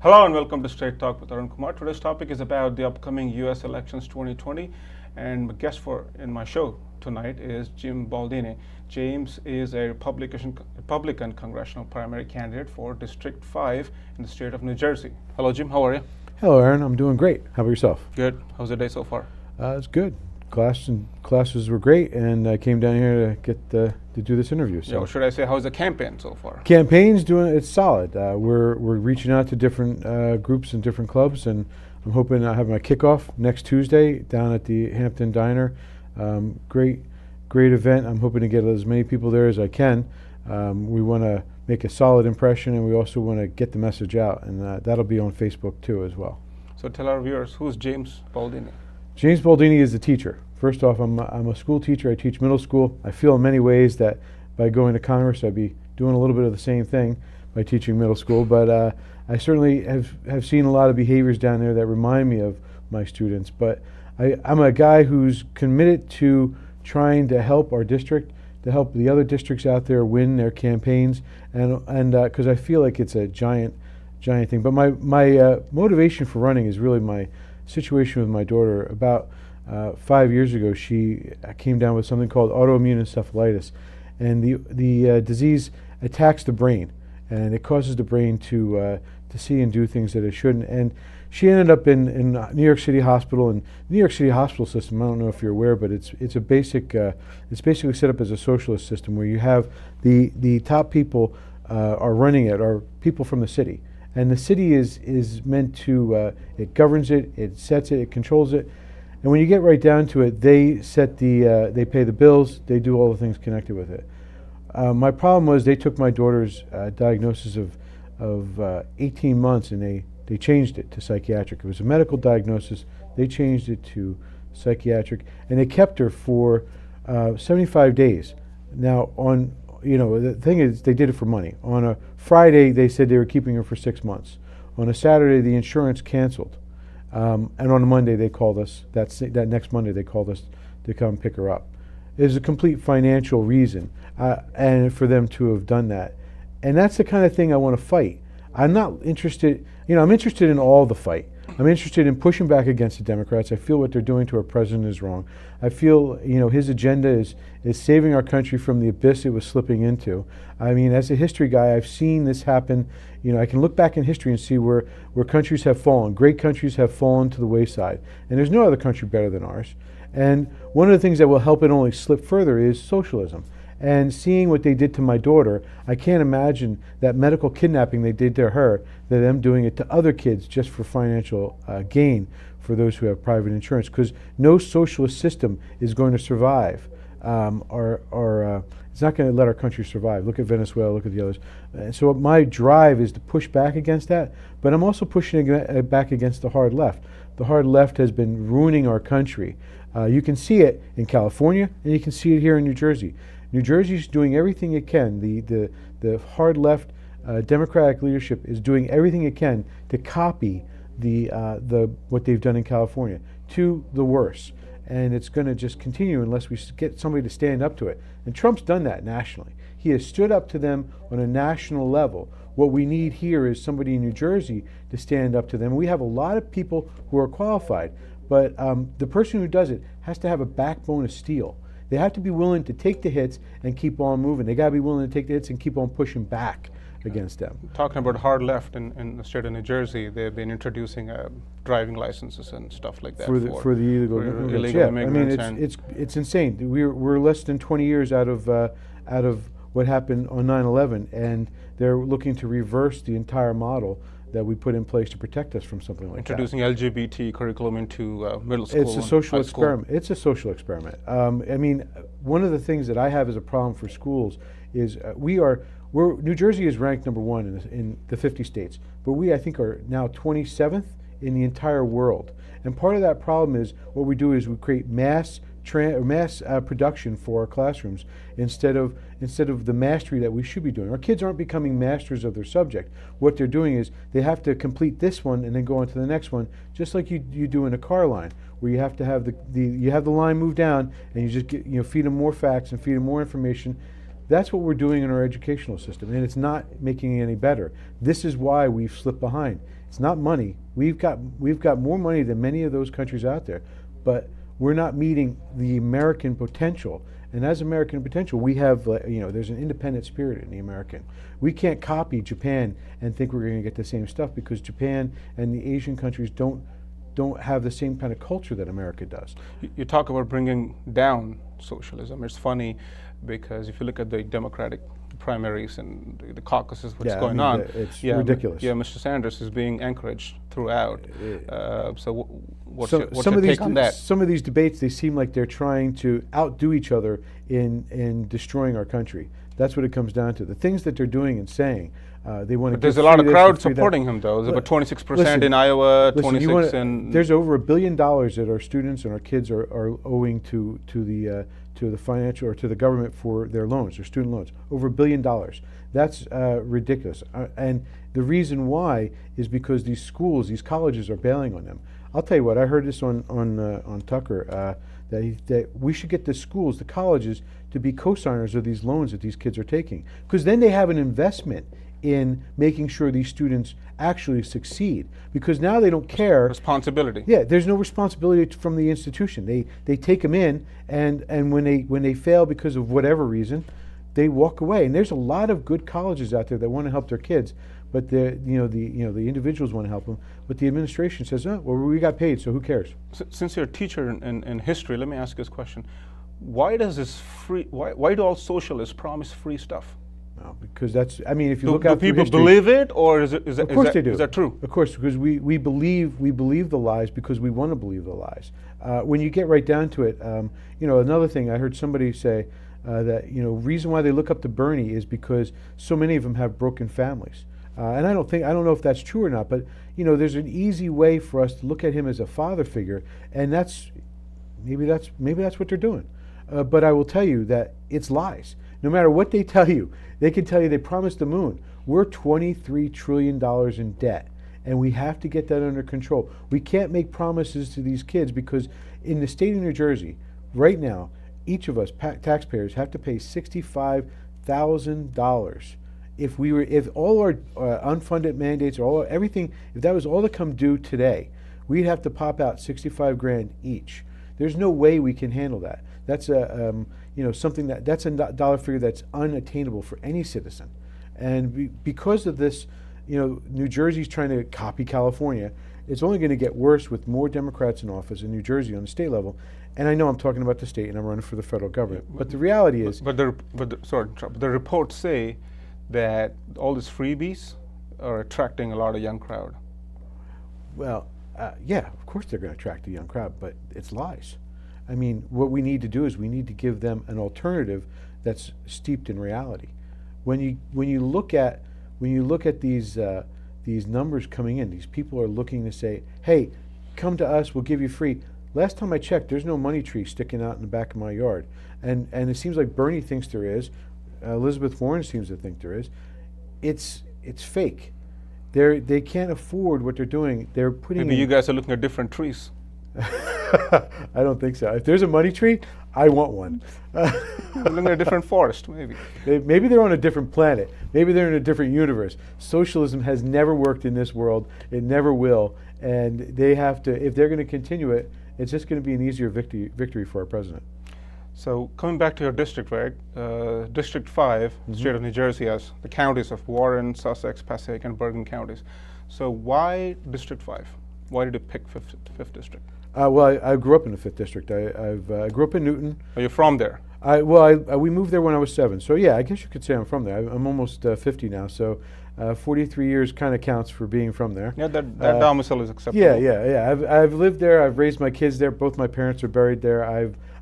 Hello and welcome to Straight Talk with Arun Kumar. Today's topic is about the upcoming U.S. elections 2020, and my guest for in my show tonight is Jim Baldini. James is a Republican congressional primary candidate for District 5 in the state of New Jersey. Hello, Jim. How are you? Hello, Aaron. I'm doing great. How about yourself? Good. How's the day so far? It's good. Classes were great, and I came down here to get to do this interview. Yeah, or should I say, how's the campaign so far? Campaign's it's solid. We're reaching out to different groups and different clubs, and I'm hoping I have my kickoff next Tuesday down at the Hampton Diner. Great event. I'm hoping to get as many people there as I can. We want to make a solid impression, and we also want to get the message out, and that'll be on Facebook too as well. So tell our viewers, who's James Baldini? James Baldini is a teacher. First off, I'm a school teacher. I teach middle school. I feel in many ways that by going to Congress, I'd be doing a little bit of the same thing by teaching middle school. But I certainly have seen a lot of behaviors down there that remind me of my students. But I'm a guy who's committed to trying to help our district, to help the other districts out there win their campaigns, and because I feel like it's a giant thing. But my motivation for running is really my situation with my daughter. About 5 years ago, she came down with something called autoimmune encephalitis, and the disease attacks the brain, and it causes the brain to see and do things that it shouldn't. And she ended up in New York City Hospital. And the New York City hospital system, I don't know if you're aware, but it's basically set up as a socialist system where you have the top people are running it are people from the city. And the city is meant to, it governs it, it sets it, it controls it. And when you get right down to it, they they pay the bills, they do all the things connected with it. My problem was they took my daughter's diagnosis of 18 months and they changed it to psychiatric. It was a medical diagnosis, they changed it to psychiatric, and they kept her for 75 days. Now, the thing is, they did it for money. On a Friday, they said they were keeping her for 6 months. On a Saturday, the insurance canceled. And on a Monday, they called us. That next Monday, they called us to come pick her up. There's a complete financial reason, and for them to have done that. And that's the kind of thing I want to fight. I'm not interested, I'm interested in all the fight. I'm interested in pushing back against the Democrats. I feel what they're doing to our president is wrong. I feel, his agenda is saving our country from the abyss it was slipping into. I mean, as a history guy, I've seen this happen. I can look back in history and see where countries have fallen. Great countries have fallen to the wayside. And there's no other country better than ours. And one of the things that will help it only slip further is socialism. And seeing what they did to my daughter, I can't imagine that medical kidnapping they did to her, that them doing it to other kids just for financial gain for those who have private insurance, because no socialist system is going to survive. It's not going to let our country survive. Look at Venezuela, look at the others. So my drive is to push back against that, but I'm also pushing back against the hard left. The hard left has been ruining our country. You can see it in California, and you can see it here in New Jersey. New Jersey's doing everything it can. The hard left Democratic leadership is doing everything it can to copy what they've done in California to the worse. And it's going to just continue unless we get somebody to stand up to it. And Trump's done that nationally. He has stood up to them on a national level. What we need here is somebody in New Jersey to stand up to them. We have a lot of people who are qualified, but the person who does it has to have a backbone of steel. They have to be willing to take the hits and keep on moving. They got to be willing to take the hits and keep on pushing back against them. Talking about hard left in the state of New Jersey, they've been introducing driving licenses and stuff like that for the illegal immigrants. I mean, it's insane. We're less than 20 years out of what happened on 9/11, and they're looking to reverse the entire model that we put in place to protect us from something like introducing that. LGBT curriculum into middle school. It's a social experiment. It's a social experiment. I mean, one of the things that I have as a problem for schools is New Jersey is ranked number 1 in the 50 states, but I think are now 27th in the entire world. And part of that problem is what we do is we create mass production for our classrooms instead of the mastery that we should be doing. Our kids aren't becoming masters of their subject. What they're doing is they have to complete this one and then go on to the next one, just like you do in a car line, where you have to have the line move down and you just feed them more facts and feed them more information. That's what we're doing in our educational system, and it's not making it any better. This is why we've slipped behind. It's not money. We've got more money than many of those countries out there, but we're not meeting the American potential. And as American potential, we have, there's an independent spirit in the American. We can't copy Japan and think we're going to get the same stuff, because Japan and the Asian countries don't have the same kind of culture that America does. You talk about bringing down socialism. It's funny because if you look at the Democratic primaries and the caucuses, what's going on, it's ridiculous. Yeah, Mr. Sanders is being encouraged throughout. So what's your some of take on that? Some of these debates, they seem like they're trying to outdo each other in destroying our country. That's what it comes down to. The things that they're doing and saying, they want to. But there's a lot of crowd supporting him, though. There's about 26% in Iowa, 26 in. There's over $1 billion that our students and our kids are owing to the financial or to the government for their loans, their student loans. Over $1 billion. That's ridiculous. And the reason why is because these schools, these colleges are bailing on them. I'll tell you what. I heard this on Tucker that we should get the schools, the colleges, to be co-signers of these loans that these kids are taking, because then they have an investment in making sure these students actually succeed, because now they don't care. Responsibility. Yeah, there's no responsibility from the institution. They take them in, and when they fail because of whatever reason, they walk away. And there's a lot of good colleges out there that want to help their kids, but the individuals want to help them, but the administration says, oh, well, we got paid, so who cares? Since you're a teacher in history, let me ask you this question: why do all socialists promise free stuff? No, because that's, I mean, if you look out through history, do people believe it, or is it? Of course they do. Is that true? Of course, because we believe the lies because we want to believe the lies. When you get right down to it, another thing I heard somebody say that reason why they look up to Bernie is because so many of them have broken families. And I don't know if that's true or not, but there's an easy way for us to look at him as a father figure, and maybe that's what they're doing. But I will tell you that it's lies. No matter what they tell you, they can tell you they promised the moon. We're $23 trillion in debt, and we have to get that under control. We can't make promises to these kids, because in the state of New Jersey, right now, each of us taxpayers have to pay $65,000. If all our unfunded mandates or everything, if that was all to come due today, we'd have to pop out $65,000 each. There's no way we can handle that. That's something that's a dollar figure that's unattainable for any citizen. And because of this, New Jersey's trying to copy California. It's only going to get worse with more Democrats in office in New Jersey on the state level. And I know I'm talking about the state and I'm running for the federal government. But the reality is, the reports say that all these freebies are attracting a lot of young crowd. Well, yeah, of course they're going to attract a young crowd, but it's lies. I mean, what we need to do is we need to give them an alternative that's steeped in reality. When you look at these numbers coming in, these people are looking to say, "Hey, come to us, we'll give you free." Last time I checked, there's no money tree sticking out in the back of my yard, and it seems like Bernie thinks there is. Elizabeth Warren seems to think there is. It's fake. They can't afford what they're doing. They're putting. Maybe you guys are looking at different trees. I don't think so. If there's a money tree, I want one. Looking at a different forest, maybe. Maybe they're on a different planet. Maybe they're in a different universe. Socialism has never worked in this world. It never will. And they have to, if they're going to continue it, it's just going to be an easier victory for our president. So coming back to your district, right? District 5, state of New Jersey, has the counties of Warren, Sussex, Passaic, and Bergen counties. So why District 5? Why did you pick 5th District? Well, I grew up in the 5th District. I grew up in Newton. Are you from there? We moved there when I was 7. So yeah, I guess you could say I'm from there. I'm almost 50 now, so 43 years kind of counts for being from there. Yeah, that domicile is acceptable. Yeah. I've lived there. I've raised my kids there. Both my parents are buried there.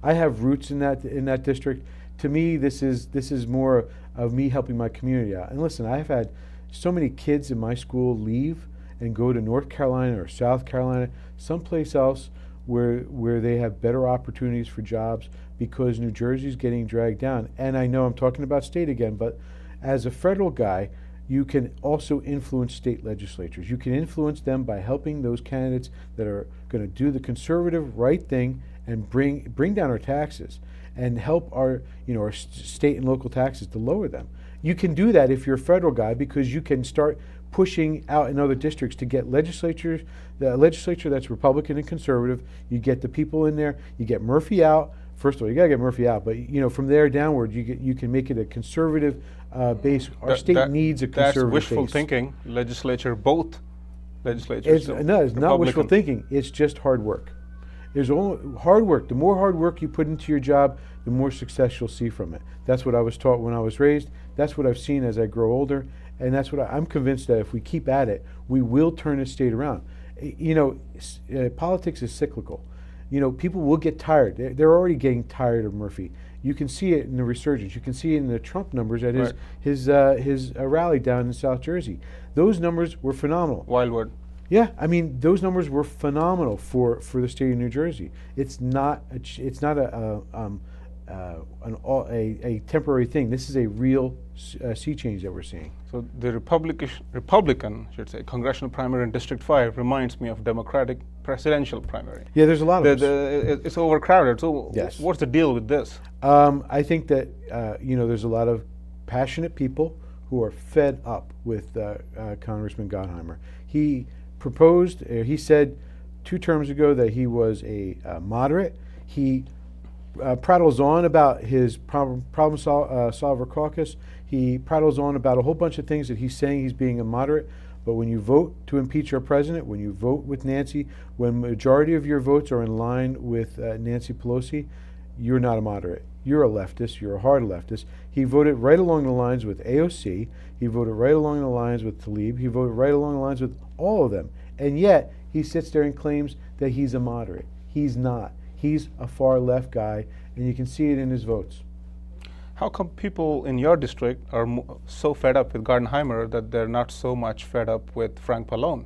I have roots in that district. To me, this is more of me helping my community out. And listen, I've had so many kids in my school leave and go to North Carolina or South Carolina, someplace else where they have better opportunities for jobs, because New Jersey's getting dragged down. And I know I'm talking about state again, but as a federal guy, you can also influence state legislatures. You can influence them by helping those candidates that are going to do the conservative right thing and bring down our taxes. and help our our state and local taxes to lower them. You can do that if you're a federal guy, because you can start pushing out in other districts to get the legislature that's Republican and conservative. You get the people in there. You get Murphy out. First of all, you got to get Murphy out, but from there downward, you can make it a conservative base. Our state needs a conservative That's wishful base. thinking. Both legislatures. No, it's not wishful thinking. It's just hard work. There's only hard work. The more hard work you put into your job, the more success you'll see from it. That's what I was taught when I was raised. That's what I've seen as I grow older, and that's what I'm convinced that if we keep at it, we will turn the state around. Politics is cyclical. People will get tired. They're already getting tired of Murphy. You can see it in the resurgence. You can see it in the Trump numbers at his rally down in South Jersey. Those numbers were phenomenal. Wildwood. Yeah, I mean those numbers were phenomenal for the state of New Jersey. It's not a temporary thing. This is a real sea change that we're seeing. So the Republican, should say, congressional primary in District 5 reminds me of Democratic presidential primary. Yeah, there's a lot of them. It's overcrowded. So yes. What's the deal with this? I think that there's a lot of passionate people who are fed up with Congressman Gottheimer. He said 2 terms ago that he was a moderate. He prattles on about his problem solver caucus. He prattles on about a whole bunch of things that he's saying he's being a moderate. But when you vote to impeach our president, when you vote with Nancy, when majority of your votes are in line with Nancy Pelosi, you're not a moderate. You're a leftist. You're a hard leftist. He voted right along the lines with AOC. He voted right along the lines with Tlaib. He voted right along the lines with all of them. And yet, he sits there and claims that he's a moderate. He's not. He's a far left guy, and you can see it in his votes. How come people in your district are so fed up with Gottheimer that they're not so much fed up with Frank Pallone?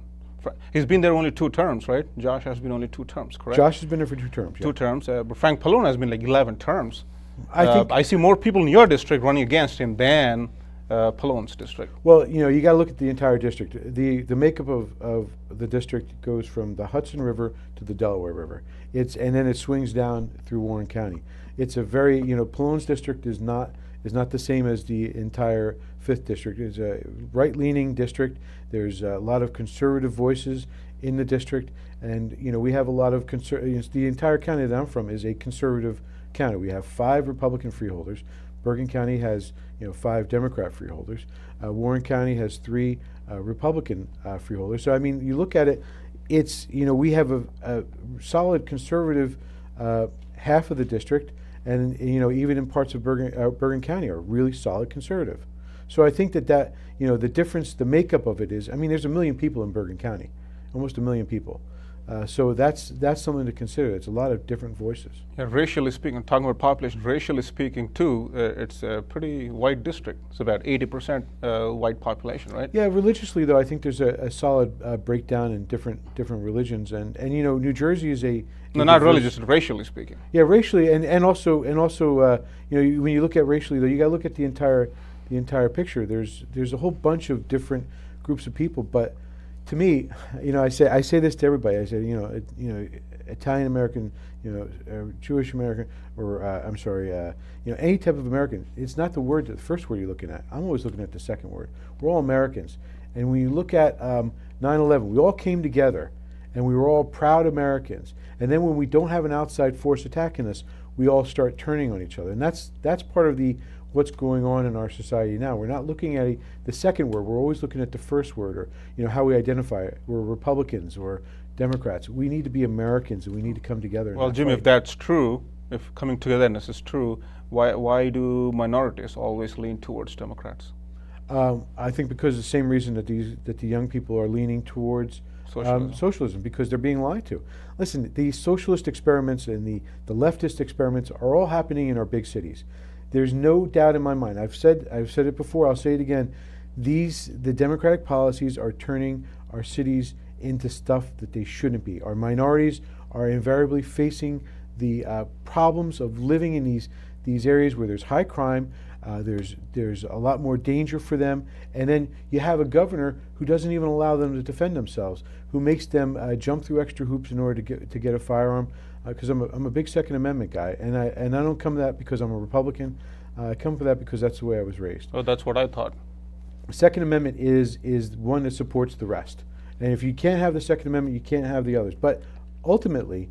He's been there only 2 terms, right? Josh has been only 2 terms, correct? Josh has been there for 2 terms. 2 terms, but Frank Pallone has been like 11 terms. I see more people in your district running against him than Pallone's district. Well, you got to look at the entire district. The makeup of the district goes from the Hudson River to the Delaware River. And then it swings down through Warren County. It's a very, Pallone's district is not the same as the entire 5th district. It's a right-leaning district. There's a lot of conservative voices in the district, and we have a lot of the entire county that I'm from is a conservative county. We have 5 Republican freeholders. Bergen County has 5 Democrat freeholders. Warren County has 3 Republican freeholders. So I mean, you look at it, it's we have a solid conservative half of the district, and even in parts of Bergen County are really solid conservative. So I think that the difference, the makeup of it is, I mean, there's 1 million people in Bergen County, almost 1 million people. So that's something to consider. It's a lot of different voices. Yeah, racially speaking, talking about population, racially speaking too, it's a pretty white district. It's about 80% white population, right? Yeah, religiously though, I think there's a solid breakdown in different religions, and New Jersey is no, not religious, racially speaking. Yeah, racially, and also when you look at racially though, you got to look at the entire picture. There's a whole bunch of different groups of people, but to me, I say this to everybody. I say, Italian American, Jewish American, or I'm sorry, any type of American. It's not the first word you're looking at. I'm always looking at the second word. We're all Americans, and when you look at 9/11, we all came together, and we were all proud Americans. And then when we don't have an outside force attacking us, we all start turning on each other, and that's part of what's going on in our society now. We're not looking at the second word. We're always looking at the first word, or how we identify it. We're Republicans or Democrats. We need to be Americans, and we need to come together. Well, Jim, if that's true, if coming togetherness is true, why do minorities always lean towards Democrats? I think because of the same reason that the young people are leaning towards socialism, because they're being lied to. Listen, the socialist experiments and the leftist experiments are all happening in our big cities. There's no doubt in my mind. I've said it before. I'll say it again. The Democratic policies are turning our cities into stuff that they shouldn't be. Our minorities are invariably facing the problems of living in these areas where there's high crime. There's a lot more danger for them, and then you have a governor who doesn't even allow them to defend themselves, who makes them jump through extra hoops in order to get a firearm. Because I'm a big Second Amendment guy, and I don't come to that because I'm a Republican. I come for that because that's the way I was raised. Oh, that's what I thought. The Second Amendment is one that supports the rest, and if you can't have the Second Amendment, you can't have the others. But ultimately,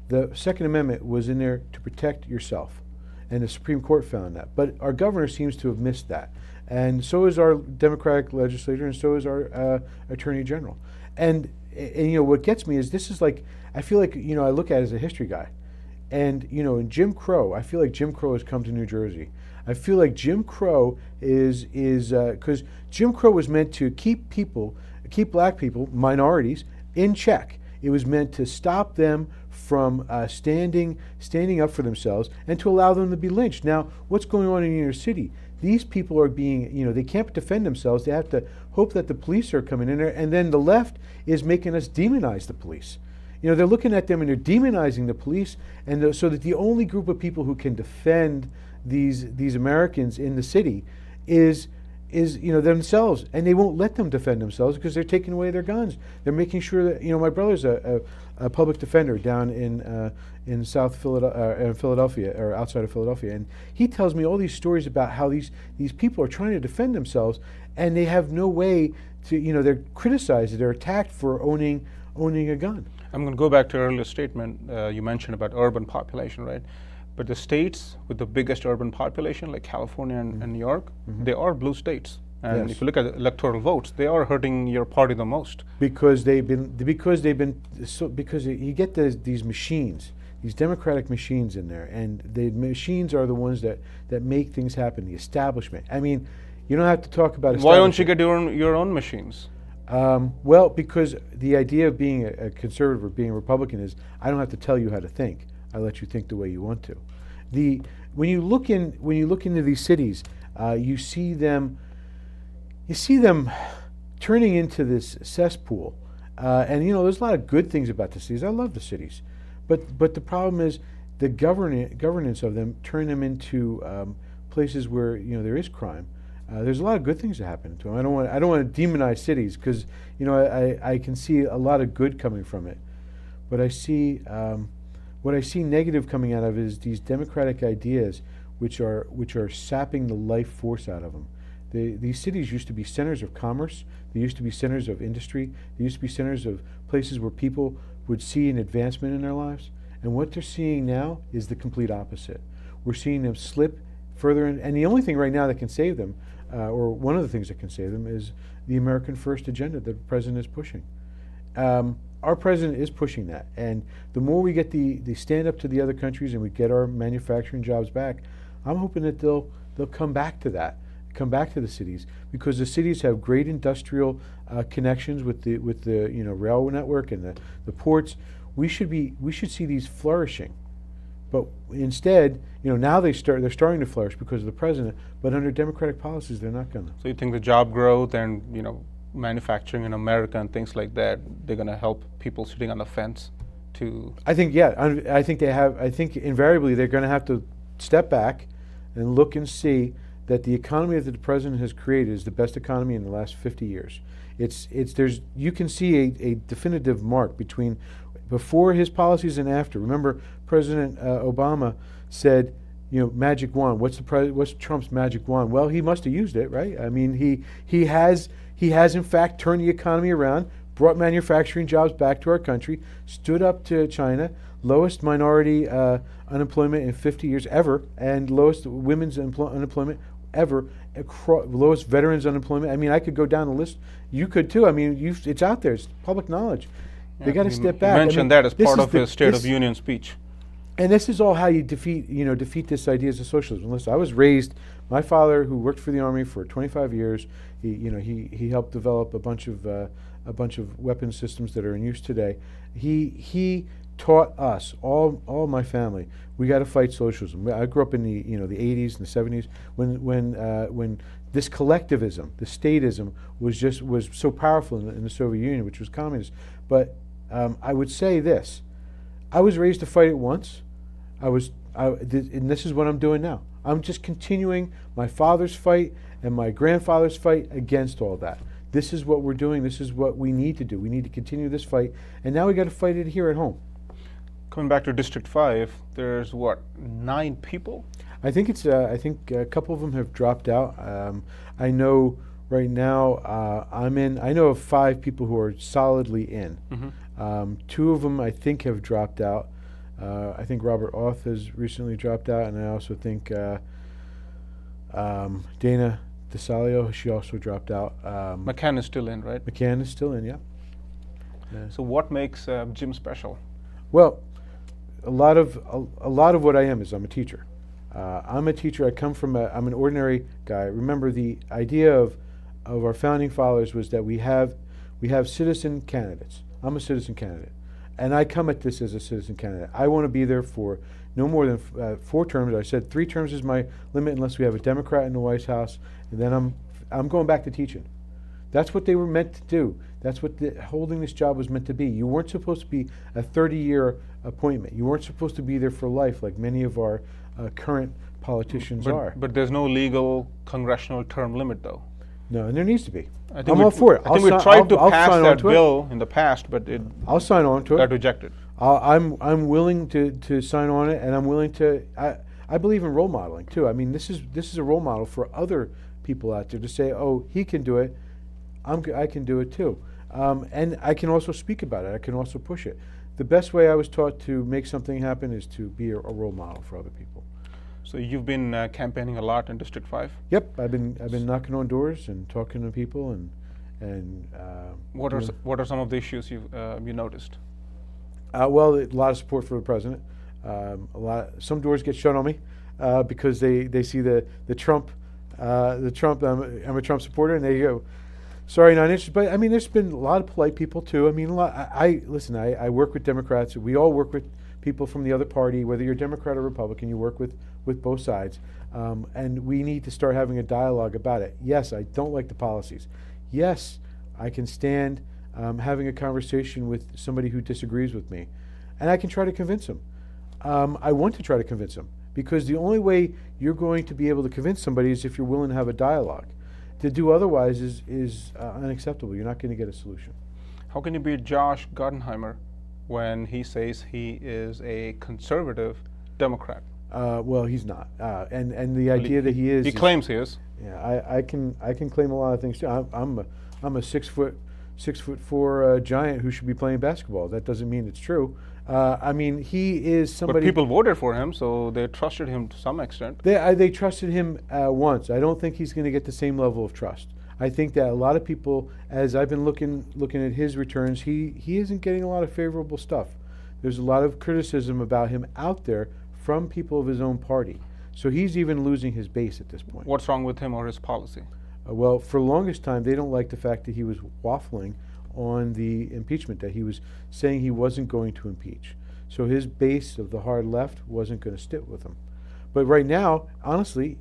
the Second Amendment was in there to protect yourself, and the Supreme Court found that. But our governor seems to have missed that, and so is our Democratic legislator, and so is our Attorney General. And you know what gets me is this is like, I feel like, you know, I look at it as a history guy, and you know, in Jim Crow, I feel like Jim Crow has come to New Jersey. I feel like Jim Crow is because Jim Crow was meant to keep black people, minorities, in check. It was meant to stop them from standing up for themselves and to allow them to be lynched. Now, what's going on in New York City? These people are being, you know, they can't defend themselves. They have to hope that the police are coming in there, and then the left is making us demonize the police. You know, they're looking at them and they're demonizing the police, and so that the only group of people who can defend these Americans in the city is you know, themselves, and they won't let them defend themselves because they're taking away their guns. They're making sure that, you know, my brother's a public defender down in South Philadelphia, or outside of Philadelphia, and he tells me all these stories about how these people are trying to defend themselves, and they have no way to, you know, they're criticized, they're attacked for owning a gun. I'm going to go back to your earlier statement. You mentioned about urban population, right? But the states with the biggest urban population, like California and New York, they are blue states. And Yes. if you look at electoral votes, they are hurting your party the most. Because you get these machines, these democratic machines in there, and the machines are the ones that make things happen. The establishment. I mean, you don't have to talk about. Why don't you get your own machines? Well, because the idea of being a conservative or being a Republican is I don't have to tell you how to think. I let you think the way you want to. When you look into these cities, you see them turning into this cesspool. And you know, there's a lot of good things about the cities. I love the cities, but the problem is the governance of them turn them into places where, you know, there is crime. There's a lot of good things that happen to them. I don't want to demonize cities because, you know, I can see a lot of good coming from it, but I see what I see negative coming out of is these democratic ideas, which are sapping the life force out of them. These cities used to be centers of commerce. They used to be centers of industry. They used to be centers of places where people would see an advancement in their lives. And what they're seeing now is the complete opposite. We're seeing them slip further in, and the only thing right now that can save them, or one of the things that can save them, is the American First agenda that the president is pushing. Our president is pushing that, and the more we get the stand up to the other countries and we get our manufacturing jobs back, I'm hoping that they'll come back to that, come back to the cities, because the cities have great industrial connections with the you know, rail network and the ports. We should see these flourishing, but instead, you know, now they're starting to flourish because of the president, but under Democratic policies they're not gonna. So you think the job growth and, you know, manufacturing in America and things like that, they're going to help people sitting on the fence to... I think, yeah, I think invariably they're going to have to step back and look and see that the economy that the president has created is the best economy in the last 50 years. You can see a definitive mark between before his policies and after. Remember, President Obama said, you know, magic wand. What's Trump's magic wand? Well, he must have used it, right? I mean, he has in fact turned the economy around, brought manufacturing jobs back to our country, stood up to China, lowest minority unemployment in 50 years ever, and lowest women's unemployment ever, lowest veterans unemployment. I mean, I could go down the list. You could too. I mean, it's out there. It's public knowledge. Yeah, they got to step back. You mentioned that as part of his State of Union speech. And this is all how you defeat this ideas of socialism. Listen, I was raised. My father, who worked for the Army for 25 years, he helped develop a bunch of weapon systems that are in use today. He taught us, all my family, we got to fight socialism. I grew up in the 80s and the 70s when this collectivism, the statism, was so powerful in the Soviet Union, which was communist. But I would say this. I was raised to fight it once. And this is what I'm doing now. I'm just continuing my father's fight and my grandfather's fight against all that. This is what we're doing. This is what we need to do. We need to continue this fight, and now we got to fight it here at home. Coming back to District 5, there's what, 9 people? I think it's. I think a couple of them have dropped out. I know right now. I'm in. I know of 5 people who are solidly in. 2 of them I think have dropped out. I think Robert Auth has recently dropped out, and I also think Dana DeSalio, she also dropped out. McCann is still in, right? McCann is still in, yeah. So what makes Jim special? Well, a lot of what I am is I'm a teacher. I'm a teacher. I'm an ordinary guy. Remember, the idea of our founding fathers was that we have citizen candidates. I'm a citizen candidate, and I come at this as a citizen candidate. I want to be there for no more than 4 terms. I said 3 terms is my limit unless we have a Democrat in the White House, and then I'm going back to teaching. That's what they were meant to do. That's what holding this job was meant to be. You weren't supposed to be a 30-year appointment. You weren't supposed to be there for life like many of our current politicians are. But there's no legal congressional term limit, though. No, and there needs to be. I'm all for it. I think we tried to pass that bill in the past, but I'll sign on to it. Got rejected. I'm willing to sign on it, and I'm willing to. I believe in role modeling too. I mean, this is a role model for other people out there to say, oh, he can do it. I can do it too, and I can also speak about it. I can also push it. The best way I was taught to make something happen is to be a role model for other people. So you've been campaigning a lot in District 5? Yep, I've been knocking on doors and talking to people and. What are some of the issues you noticed? Well, a lot of support for the president. Some doors get shut on me because they see the Trump. I'm a Trump supporter, and they go, sorry, not interested. But I mean, there's been a lot of polite people too. I mean, listen. I work with Democrats. We all work with people from the other party, whether you're Democrat or Republican. You work with both sides, and we need to start having a dialogue about it. Yes, I don't like the policies. Yes, I can stand having a conversation with somebody who disagrees with me, and I can try to convince them. I want to try to convince them, because the only way you're going to be able to convince somebody is if you're willing to have a dialogue. To do otherwise is unacceptable. You're not going to get a solution. How can you be Josh Gottheimer when he says he is a conservative Democrat? Well, he's not, and the idea that he is. He claims he is. Yeah, I can claim a lot of things too. I'm a 6'4" giant who should be playing basketball. That doesn't mean it's true. I mean, he is somebody. But people voted for him, so they trusted him to some extent. They trusted him once. I don't think he's going to get the same level of trust. I think that a lot of people, as I've been looking at his returns, he isn't getting a lot of favorable stuff. There's a lot of criticism about him out there from people of his own party. So he's even losing his base at this point. What's wrong with him or his policy? Well, for the longest time, they don't like the fact that he was waffling on the impeachment, that he was saying he wasn't going to impeach. So his base of the hard left wasn't going to stick with him. But right now, honestly,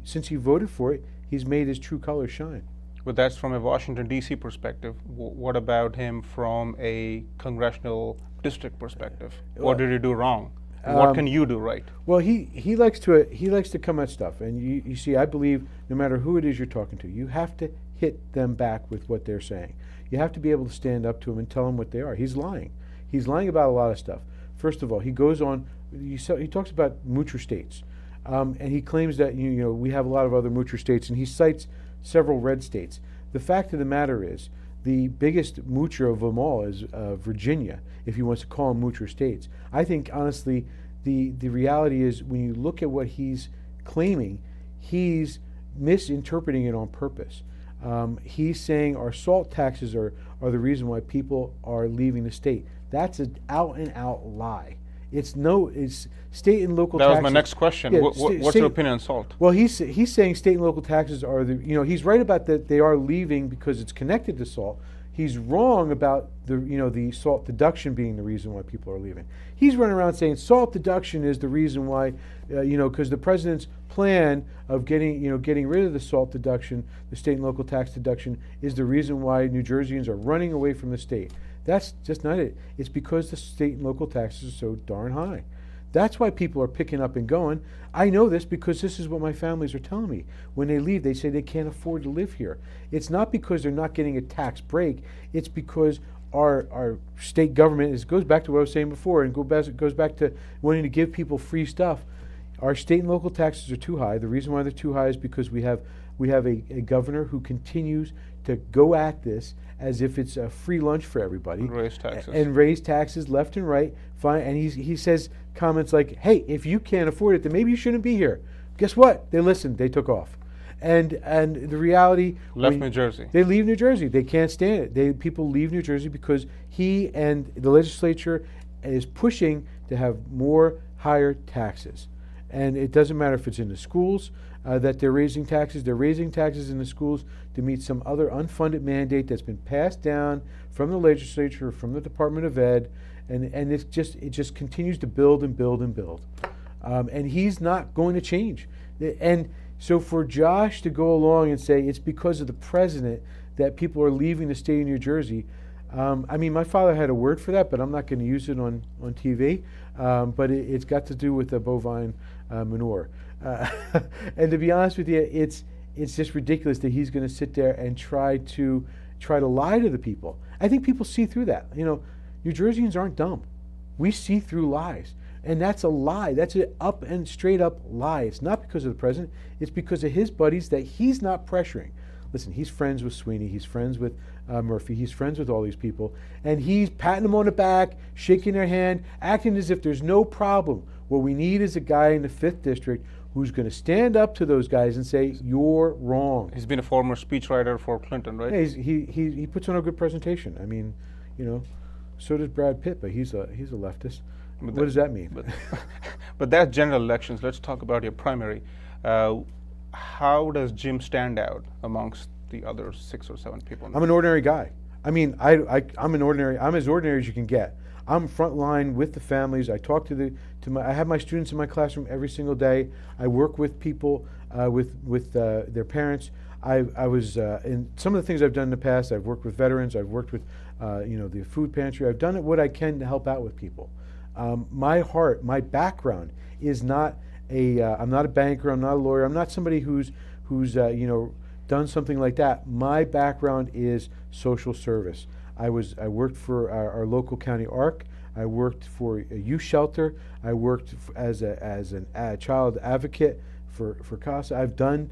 since he voted for it, he's made his true colors shine. But that's from a Washington, D.C. perspective. What about him from a congressional district perspective? What did he do wrong? What can you do right? Well, he likes to come at stuff, and you see, I believe no matter who it is you're talking to, you have to hit them back with what they're saying. You have to be able to stand up to them and tell them what they are. He's lying. He's lying about a lot of stuff. First of all, he goes on. He talks about moocher states, and he claims that we have a lot of other moocher states, and he cites several red states. The fact of the matter is, the biggest moocher of them all is Virginia, if he wants to call them moocher states. I think, honestly, the reality is when you look at what he's claiming, he's misinterpreting it on purpose. He's saying our salt taxes are the reason why people are leaving the state. That's an out-and-out lie. It's state and local taxes. That was my next question. Yeah, what's your opinion on salt? Well, he's saying state and local taxes are he's right about that they are leaving because it's connected to salt. He's wrong about the salt deduction being the reason why people are leaving. He's running around saying salt deduction is the reason why, because the president's plan of getting rid of the salt deduction, the state and local tax deduction, is the reason why New Jerseyans are running away from the state. That's just not it. It's because the state and local taxes are so darn high. That's why people are picking up and going. I know this because this is what my families are telling me. When they leave, they say they can't afford to live here. It's not because they're not getting a tax break. It's because our state government, it goes back to what I was saying before, and goes back to wanting to give people free stuff. Our state and local taxes are too high. The reason why they're too high is because we have a governor who continues to go at this as if it's a free lunch for everybody. Raise taxes. And raise taxes left and right. Fine. And he says comments like, hey, if you can't afford it, then maybe you shouldn't be here. Guess what? They listened. They took off. And the reality... Left New Jersey. They leave New Jersey. They can't stand it. People leave New Jersey because he and the legislature is pushing to have more higher taxes. And it doesn't matter if it's in the schools that they're raising taxes. They're raising taxes in the schools to meet some other unfunded mandate that's been passed down from the legislature, from the Department of Ed, and it just continues to build and build and build. And he's not going to change. And so for Josh to go along and say it's because of the president that people are leaving the state of New Jersey, I mean, my father had a word for that, but I'm not going to use it on TV. But it's got to do with the bovine manure. And to be honest with you, it's just ridiculous that he's going to sit there and try to lie to the people. I think people see through that. You know, New Jerseyans aren't dumb. We see through lies. And that's a lie. That's an up and straight up lie. It's not because of the president. It's because of his buddies that he's not pressuring. Listen, he's friends with Sweeney. He's friends with Murphy. He's friends with all these people. And he's patting them on the back, shaking their hand, acting as if there's no problem. What we need is a guy in the 5th District who's going to stand up to those guys and say, you're wrong. He's been a former speechwriter for Clinton, right? Yeah, he puts on a good presentation. I mean, you know, so does Brad Pitt, but he's a leftist. What does that mean? But that's general elections. Let's talk about your primary. How does Jim stand out amongst the other 6 or 7 people? I'm an ordinary guy. I mean, I'm as ordinary as you can get. I'm frontline with the families. I talk I have my students in my classroom every single day. I work with people, with their parents. I was in some of the things I've done in the past. I've worked with veterans. I've worked with, the food pantry. I've done what I can to help out with people. My background is not I'm not a banker. I'm not a lawyer. I'm not somebody who's done something like that. My background is social service. I worked for our local county ARC. I worked for a youth shelter. I worked as a child advocate for CASA. I've done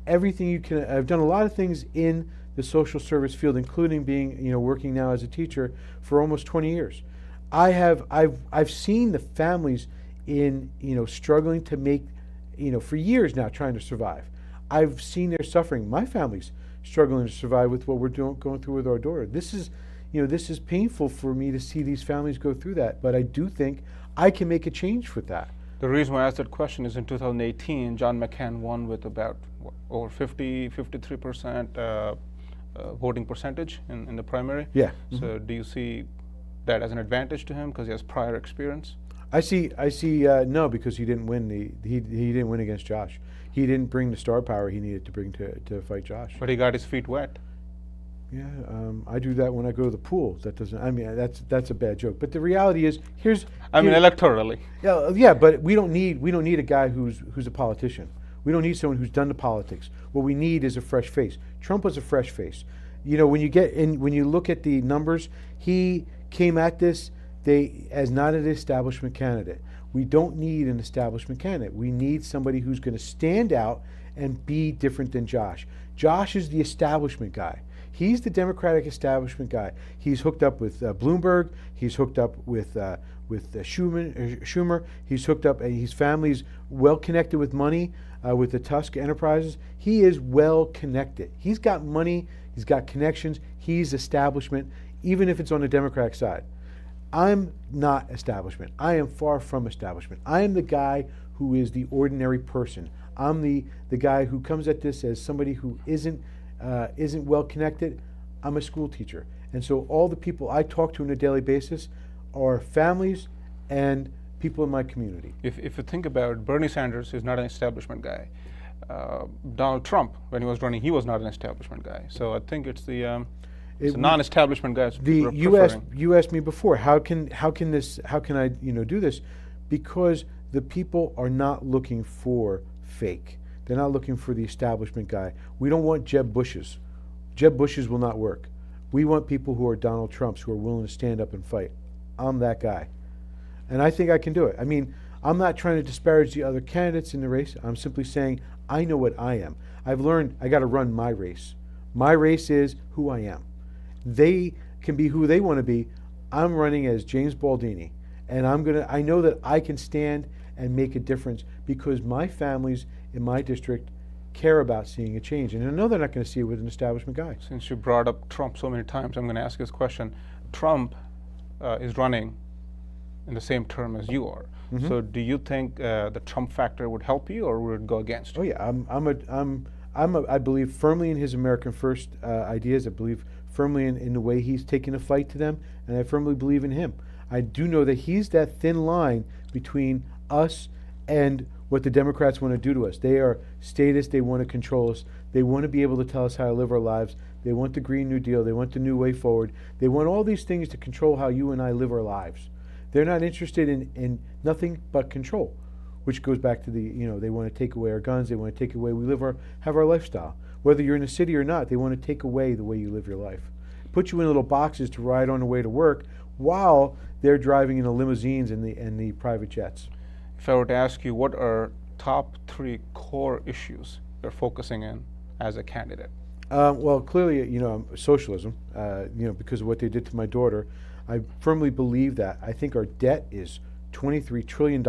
everything you can. I've done a lot of things in the social service field, including being, working now as a teacher for almost 20 years. I've seen the families in, struggling to make, for years now trying to survive. I've seen their suffering. My family's struggling to survive with what we're going through with our daughter. This is painful for me to see these families go through that, but I do think I can make a change with that. The reason why I asked that question is in 2018, John McCain won with about over 53% voting percentage in the primary. Yeah. So do you see that as an advantage to him because he has prior experience? I see. No, because he didn't win he didn't win against Josh. He didn't bring the star power he needed to bring to fight Josh. But he got his feet wet. Yeah, I do that when I go to the pool. That doesn't. I mean, that's a bad joke. But the reality is, electorally. Yeah, but we don't need a guy who's a politician. We don't need someone who's done the politics. What we need is a fresh face. Trump was a fresh face. When you look at the numbers, he came at this as not an establishment candidate. We don't need an establishment candidate. We need somebody who's going to stand out and be different than Josh. Josh is the establishment guy. He's the Democratic establishment guy. He's hooked up with Bloomberg. He's hooked up with Schumer. He's hooked up. His family's well connected with money with the Tusk Enterprises. He is well connected. He's got money. He's got connections. He's establishment, even if it's on the Democratic side. I'm not establishment. I am far from establishment. I am the guy who is the ordinary person. I'm the guy who comes at this as somebody who isn't well connected. I'm a school teacher. And so all the people I talk to on a daily basis are families and people in my community. If you think about it, Bernie Sanders is not an establishment guy. Donald Trump, when he was running, he was not an establishment guy. So I think it's the non-establishment guys. You asked me before, how can I do this? because the people are not looking for fake. They're not looking for the establishment guy. We don't want Jeb Bushes. Jeb Bushes will not work. We want people who are Donald Trumps, who are willing to stand up and fight. I'm that guy. And I think I can do it. I mean, I'm not trying to disparage the other candidates in the race. I'm simply saying I know what I am. I've learned I got to run my race. My race is who I am. They can be who they want to be. I'm running as James Baldini. And I know that I can stand and make a difference because my families in my district care about seeing a change. And I know they're not going to see it with an establishment guy. Since you brought up Trump so many times, I'm going to ask this question. Trump is running in the same term as you are. Mm-hmm. So do you think the Trump factor would help you or would it go against you? Oh yeah, I believe firmly in his American First ideas. I believe firmly in the way he's taking a fight to them, and I firmly believe in him. I do know that he's that thin line between us and what the Democrats want to do to us. They are statists. They want to control us. They want to be able to tell us how to live our lives. They want the Green New Deal. They want the New Way Forward. They want all these things to control how you and I live our lives. They're not interested in nothing but control, which goes back to they want to take away our guns. They want to take away have our lifestyle. Whether you're in the city or not, they want to take away the way you live your life. Put you in little boxes to ride on the way to work while they're driving in the limousines and the private jets. If I were to ask you, what are top 3 core issues you're focusing in as a candidate? Well, clearly, socialism, because of what they did to my daughter. I firmly believe that. I think our debt is $23 trillion.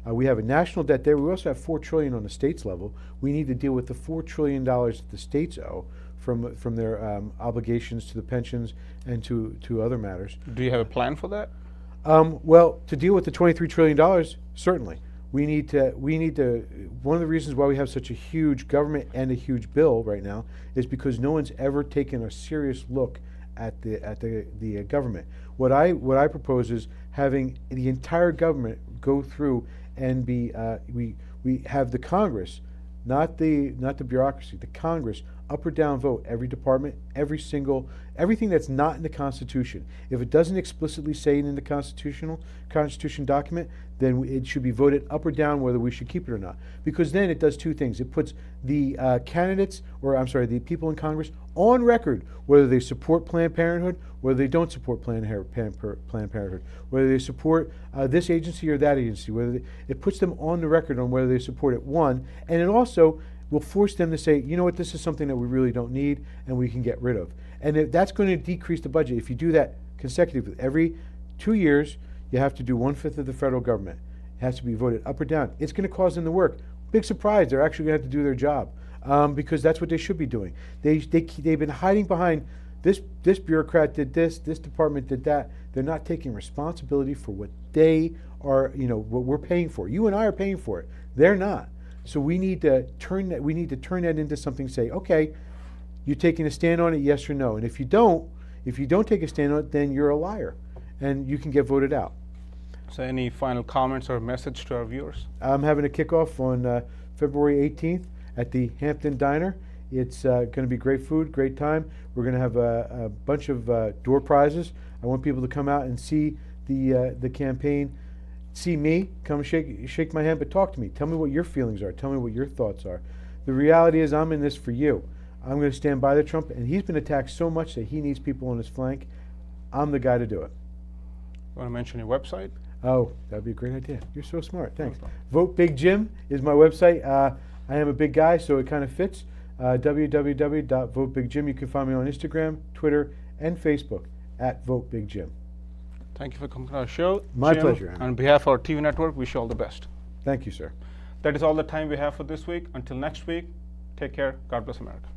We have a national debt there. We also have $4 trillion on the states level. We need to deal with the $4 trillion that the states owe from their obligations to the pensions and to other matters. Do you have a plan for that? Well, to deal with the $23 trillion, certainly. We need to, one of the reasons why we have such a huge government and a huge bill right now is because no one's ever taken a serious look at the government. What I propose is having the entire government go through and we have the Congress, not the bureaucracy, the Congress up or down vote every department, everything that's not in the Constitution. If it doesn't explicitly say it in the Constitution document, then it should be voted up or down whether we should keep it or not. Because then it does 2 things. It puts the the people in Congress on record whether they support Planned Parenthood, whether they don't support Planned Parenthood, whether they support this agency or that agency, it puts them on the record on whether they support it, one, and it also will force them to say, you know what, this is something that we really don't need and we can get rid of. And that's going to decrease the budget. If you do that consecutively, every 2 years, you have to do 1/5 of the federal government. It has to be voted up or down. It's going to cause them to work. Big surprise, they're actually going to have to do their job because that's what they should be doing. They've been hiding behind this bureaucrat did this department did that. They're not taking responsibility for what they are, what we're paying for. You and I are paying for it. They're not. So we need to turn that into something, say, okay, you're taking a stand on it, yes or no. And if you don't take a stand on it, then you're a liar and you can get voted out. So any final comments or message to our viewers? I'm having a kickoff on February 18th at the Hampton Diner. It's going to be great food, great time. We're going to have a bunch of door prizes. I want people to come out and see the campaign, see me, come shake my hand, but talk to me. Tell me what your feelings are. Tell me what your thoughts are. The reality is I'm in this for you. I'm going to stand by the Trump, and he's been attacked so much that he needs people on his flank. I'm the guy to do it. Want to mention your website? Oh, that'd be a great idea. You're so smart. Thanks. Vote Big Jim is my website. I am a big guy, so it kind of fits. www.votebigjim. You can find me on Instagram, Twitter, and Facebook at Vote Big Jim. Thank you for coming to our show. My Jim, pleasure. On behalf of our TV network, wish you all the best. Thank you, sir. That is all the time we have for this week. Until next week, take care. God bless America.